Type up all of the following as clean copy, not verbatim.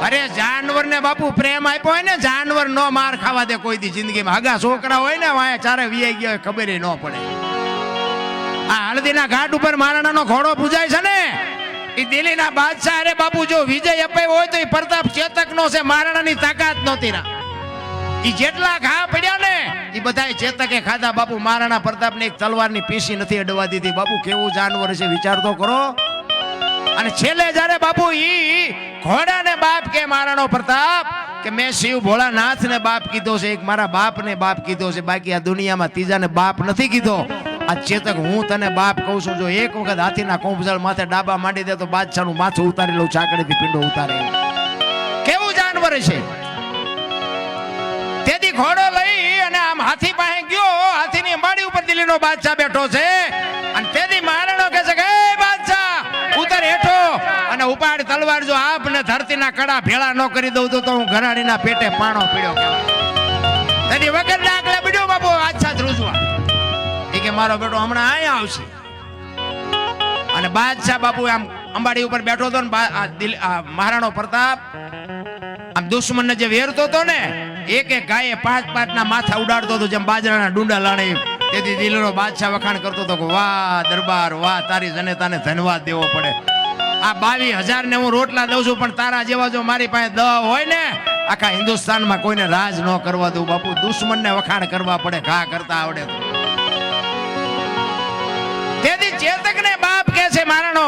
અરે જાનવર ને બાપુ પ્રેમ આપ્યો હોય ને, જાનવર નો માર ખાવા દે કોઈ દી જિંદગીમાં. હગા છોકરા હોય ને વાયા ચારે વીઆઈ ગયા હોય ખબર ન પડે. આ હળદીના ઘાટ ઉપર મહારાણાનો ઘોડો પૂજાય છે ને, એ દિલ્હીના બાદશાહ. અરે બાપુ જો વિજય અપાયો હોય તો એ પ્રતાપ ચેતક નો છે, મહારાણાની તાકાત નહોતી ના. ઈ જેટલા ઘા પડ્યા ને એ બધા ચેતકે ખાધા બાપુ. મહારાણા પ્રતાપ ને એક તલવારની પીસી નથી અડવા દીધી. બાપુ કેવું જાનવર છે વિચાર તો કરો. અને છેલ્લે જયારે બાપુ ઈ ઘોડાને બાપ કે મહારાણો પ્રતાપ કે મેં શિવ ભોળાનાથ ને બાપ કીધો છે, એક મારા બાપ ને બાપ કીધો છે, બાકી આ દુનિયામાં ત્રીજાને બાપ નથી કીધો. આ ચેતક હું તને બાપ કહું છું, જો એક વખત હાથીના કોંભજળ માથે ડાબા માંડી દે તો બાદશાહનું માથું ઉતારી લઉં, ચાકડીથી પીંડો ઉતારે. કેવું જાનવર છે. તેથી ઘોડો લઈ અને આમ હાથી પાસે ગયો. હાથીની અંબાડી ઉપર દિલ્હીનો બાદશાહ બેઠો છે. અને તેથી મહારાણો કહે છે કે બાદશાહ ઉતર હેઠો અને ઉપાડ તલવાર. જો આપને ધરતીના કડા ભેળા ન કરી દઉં તો હું ઘરાણીના પેટે પાણો પીડ્યો કહેવાય. તેથી વગર ડાકલે પીડ્યો બાપુ બાદશાહ ધ્રુજવા. એ કે મારો બેટો હમણાં અહીંયા આવશે. અને બાદશાહ બાપુ આમ અંબાડી ઉપર બેઠો હતો ને, મહારાણો પ્રતાપ આમ દુશ્મનને જે વેરતો હતો ને, એક એક ગાયે 5-5 ના માથા ઉડાડતો હતો જેમ બાજરાના ડુંડા લાણે. તેથી દિલ્હીનો બાદશાહ વખાણ કરતો હતો કે વાહ દરબાર વાહ, તારી જનતાને ધન્યવાદ દેવો પડે. આ 22,000 ને હું રોટલા દઉં છું, પણ તારા જેવા જો મારી પાસે દવા હોય ને આખા હિન્દુસ્તાનમાં કોઈને રાજ ન કરવા દઉં. બાપુ દુશ્મનને વખાણ કરવા પડે, ઘા કરતા આવડે તો. તેથી ચેતકને બાપ કે છે મહારાણો.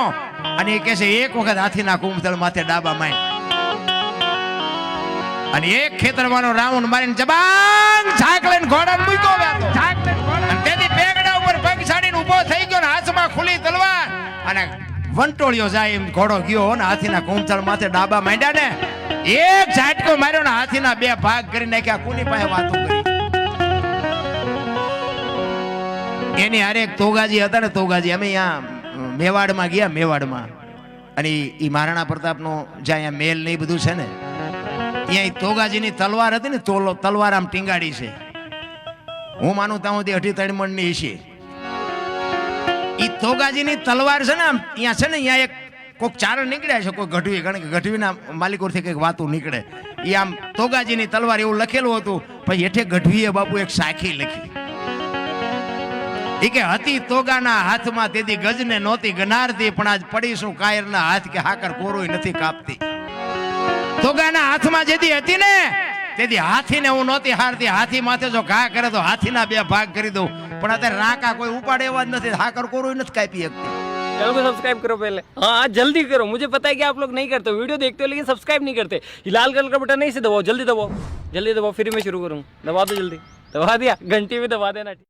અને એ કે છે એક વખત હાથીના કુંભતળ માથે ડાબા માંડ અને એક ખેતરમાંનો રાઉન્ડ મારીને જબાંગ ઝાક લઈને ઘોડાને મૂક્યો વેતો. અને તેથી પેગડા ઉપર પગ છાડીને ઊભો થઈ ગયો ને હાથમાં ખુલ્લી તલવાર અને વંટોળિયો જાય એમ ઘોડો ગયો ને હાથીના કુંભતળ માથે ડાબા માંડ્યા ને એક ઝાટકો માર્યો ને હાથીના 2 ભાગ કરી નાખ્યા. કોની પાસે વાતો કરી? એની હારે એક તોગાજી હતા ને, તોગાજી. અમે અહીંયા મેવાડમાં ગયા, મેવાડમાં. અને એ મહારાણા પ્રતાપનો જ્યાં અહીંયા મેલ ને એ બધું છે ને, અહીંયા તોગાજીની તલવાર હતી ને, તલવાર આમ ટીંગાડી છે. હું માનું ત્યાં સુધી 2.5 મણની છે. એ તોગાજીની તલવાર છે ને, આમ અહીંયા છે ને, અહીંયા એક કોઈક ચારણ નીકળ્યા છે, કોઈ ગઢવી. કારણ કે ગઢવીના માલિકોથી કંઈક વાતું નીકળે. એ આમ તોગાજીની તલવાર એવું લખેલું હતું. પછી હેઠે ગઢવીએ બાપુ એક સાખી લખી. એ કે હતી તોગાના હાથમાં તેથી ગજને નહોતી ગનારતી, પણ આજ પડીશું કાયરના હાથ કે હાકર કોરોય નથી કાપતી. તોગાના હાથમાં જેથી હતી ને તેથી હાથીને હું નહોતી હારતી. હાથી માથે જો ઘા કરે તો હાથીના 2 ભાગ કરી દઉં, પણ અત્યારે રાકા કોઈ ઉપાડે એવા જ નથી, હાકર કોરોય નથી કાપી શકતી. चैनल को सब्सक्राइब करो पहले, हाँ जल्दी करो. मुझे पता है कि आप लोग नहीं करते हो, वीडियो देखते हो लेकिन सब्सक्राइब नहीं करते. ये लाल कलर का बटन नहीं से दबाओ, जल्दी दबाओ, जल्दी दबाओ. फिर मैं शुरू करूँ. दबा दो जल्दी. दबा दिया, घंटी भी दबा देना.